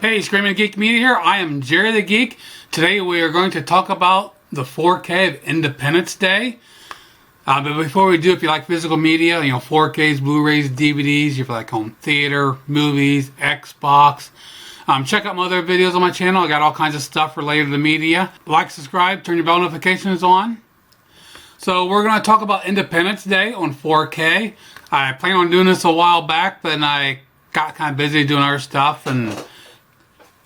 Hey, Screaming Geek Media here. I am Jerry the Geek. Today we are going to talk about the 4K of Independence Day. But before we do, if you like physical media, 4Ks, Blu-rays, DVDs, if you like home theater, movies, Xbox, check out my other videos on my channel. I got all kinds of stuff related to media. Like, subscribe, turn your bell notifications on. So we're going to talk about Independence Day on 4K. I planned on doing this a while back, but then I got kind of busy doing other stuff, and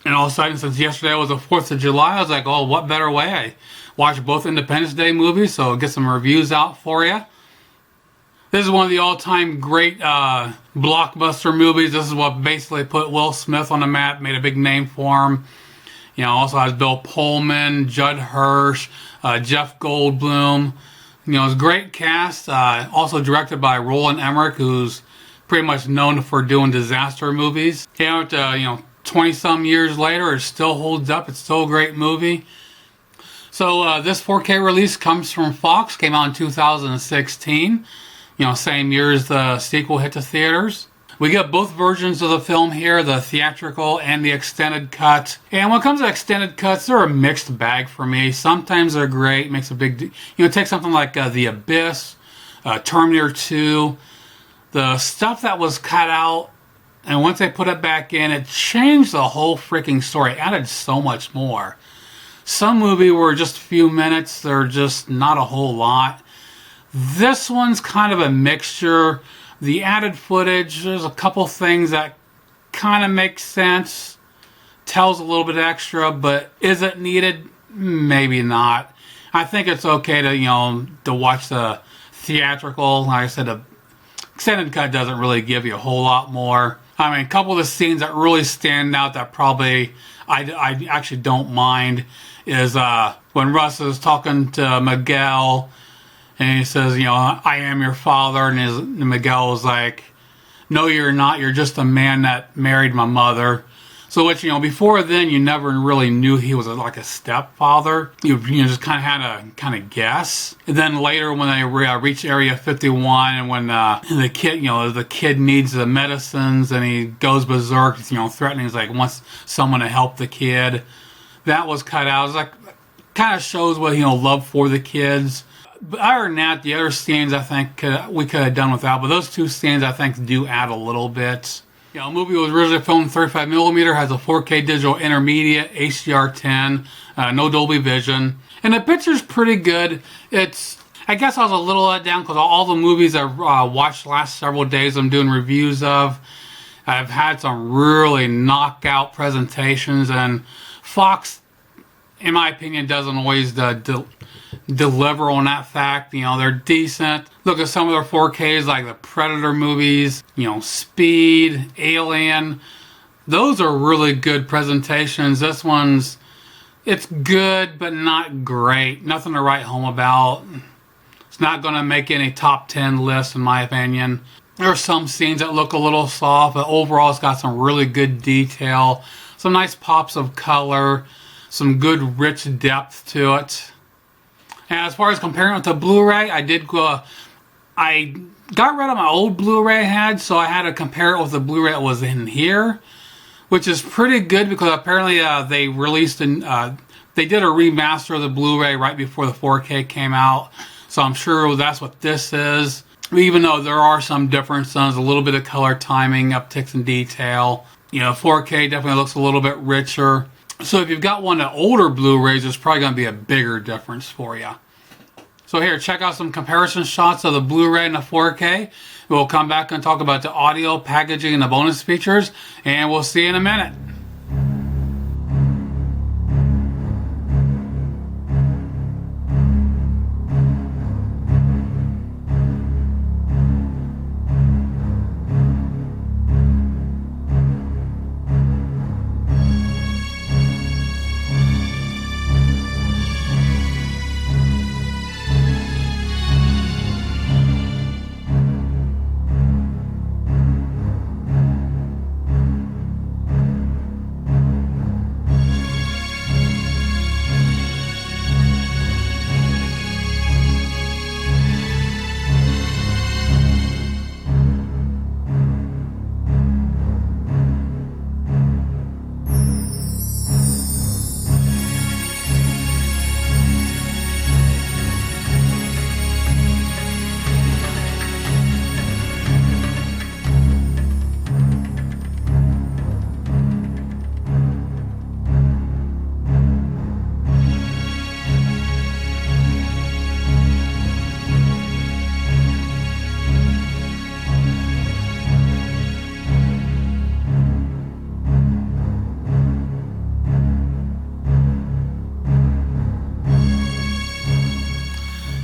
all of a sudden, since yesterday was the 4th of July, I was like, oh, what better way? I watched both Independence Day movies, so I'll get some reviews out for you. This is one of the all-time great blockbuster movies. This is what basically put Will Smith on the map, made a big name for him. Also has Bill Pullman, Judd Hirsch, Jeff Goldblum. It's a great cast. Also directed by Roland Emmerich, who's pretty much known for doing disaster movies. 20-some years later, it still holds up. It's still a great movie. So this 4K release comes from Fox. Came out in 2016. Same year as the sequel hit the theaters. We get both versions of the film here, the theatrical and the extended cut. And when it comes to extended cuts, they're a mixed bag for me. Sometimes they're great. Makes a big... take something like The Abyss, Terminator 2. The stuff that was cut out, and once they put it back in, it changed the whole freaking story. It added so much more. Some movies were just a few minutes. They're just not a whole lot. This one's kind of a mixture. The added footage, there's a couple things that kind of make sense. Tells a little bit extra, but is it needed? Maybe not. I think it's okay to watch the theatrical. Like I said, the extended cut doesn't really give you a whole lot more. A couple of the scenes that really stand out that probably I actually don't mind is when Russ is talking to Miguel and he says, I am your father, and Miguel was like, no, you're not. You're just a man that married my mother. So which, before then, you never really knew he was like a stepfather. You just kind of had to guess. And then later when they reach Area 51 and when the kid needs the medicines and he goes berserk, threatening, he's like, wants someone to help the kid. That was cut out. It was like, kind of shows what, love for the kids. But other than that, the other scenes I think we could have done without. But those two scenes I think do add a little bit. The movie was originally filmed 35mm, has a 4K digital intermediate, HDR10, no Dolby Vision. And the picture's pretty good. I guess I was a little let down because all the movies I've watched the last several days I'm doing reviews of, I've had some really knockout presentations, and Fox, in my opinion, doesn't always deliver on that fact. They're decent. Look at some of their 4Ks like the Predator movies, Speed, Alien. Those are really good presentations. This one's, it's good but not great. Nothing to write home about. It's not going to make any top 10 lists in my opinion. There are some scenes that look a little soft, but overall it's got some really good detail, some nice pops of color, some good rich depth to it. And as far as comparing it to Blu-ray, I got rid of my old Blu-ray I had, so I had to compare it with the Blu-ray that was in here, which is pretty good because apparently they did a remaster of the Blu-ray right before the 4K came out, so I'm sure that's what this is. Even though there are some differences, a little bit of color timing, upticks in detail. 4K definitely looks a little bit richer. So if you've got one of the older Blu-rays, there's probably going to be a bigger difference for you. So here, check out some comparison shots of the Blu-ray and the 4K. We'll come back and talk about the audio, packaging, and the bonus features. And we'll see you in a minute.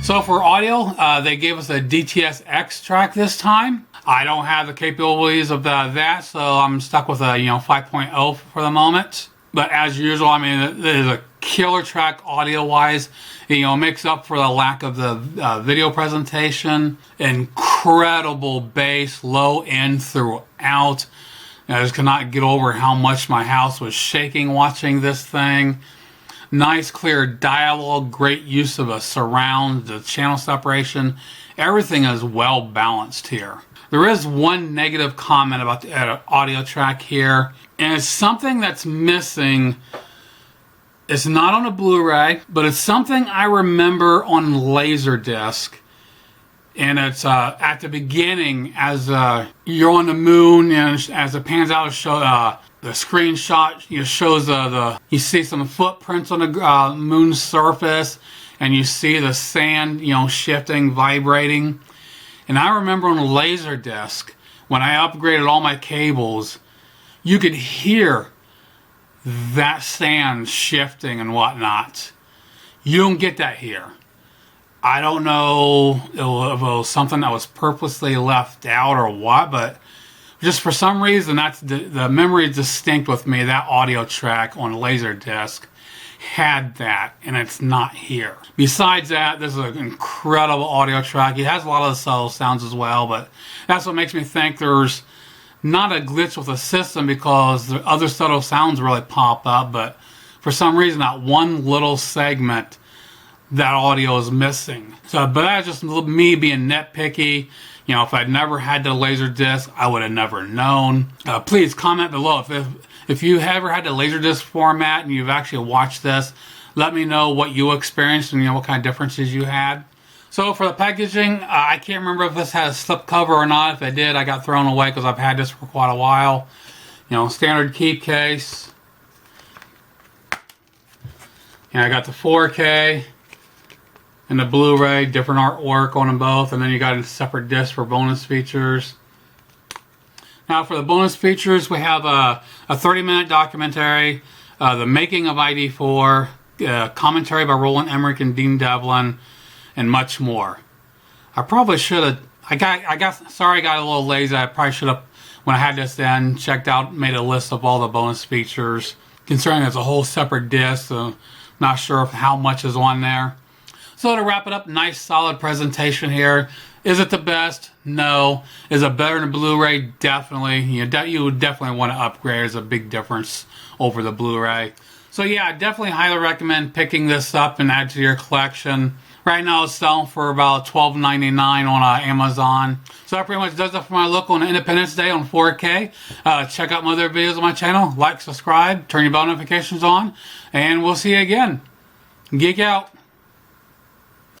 So for audio, they gave us a DTS-X track this time. I don't have the capabilities of that, so I'm stuck with a 5.0 for the moment. But as usual, I mean, it is a killer track audio-wise. It makes up for the lack of the video presentation. Incredible bass, low end throughout. I just cannot get over how much my house was shaking watching this thing. Nice, clear dialogue, great use of a surround, the channel separation. Everything is well balanced here. There is one negative comment about the audio track here, and it's something that's missing. It's not on a Blu-ray, but it's something I remember on Laserdisc. And it's at the beginning, as you're on the moon, and as it pans out, the screenshot shows you see some footprints on the moon's surface, and you see the sand, shifting, vibrating. And I remember on a Laserdisc, when I upgraded all my cables, you could hear that sand shifting and whatnot. You don't get that here. I don't know if it was something that was purposely left out or what, but just for some reason, that's the memory is distinct with me. That audio track on Laserdisc had that, and it's not here. Besides that, this is an incredible audio track. It has a lot of the subtle sounds as well, but that's what makes me think there's not a glitch with the system, because the other subtle sounds really pop up, but for some reason that one little segment, that audio is missing. So, but that's just me being nitpicky. If I'd never had the Laserdisc, I would have never known. Please comment below if you ever had the Laserdisc format and you've actually watched this. Let me know what you experienced and what kind of differences you had. So for the packaging, I can't remember if this had a slip cover or not. If it did, I got thrown away because I've had this for quite a while. Standard keep case. I got the 4K and the Blu-ray, different artwork on them both, and then you got a separate disc for bonus features. Now for the bonus features, we have a 30-minute documentary, the making of ID4, commentary by Roland Emmerich and Dean Devlin, and much more. I probably should have, sorry I got a little lazy. I probably should have, when I had this in, checked out, made a list of all the bonus features, considering it's a whole separate disc, so not sure how much is on there. So to wrap it up, nice solid presentation here. Is it the best? No. Is it better than Blu-ray? Definitely. You would definitely want to upgrade. There's a big difference over the Blu-ray. So yeah, I definitely highly recommend picking this up and add to your collection. Right now it's selling for about $12.99 on Amazon. So that pretty much does it for my look on Independence Day on 4K. Check out my other videos on my channel. Like, subscribe, turn your bell notifications on, and we'll see you again. Geek out.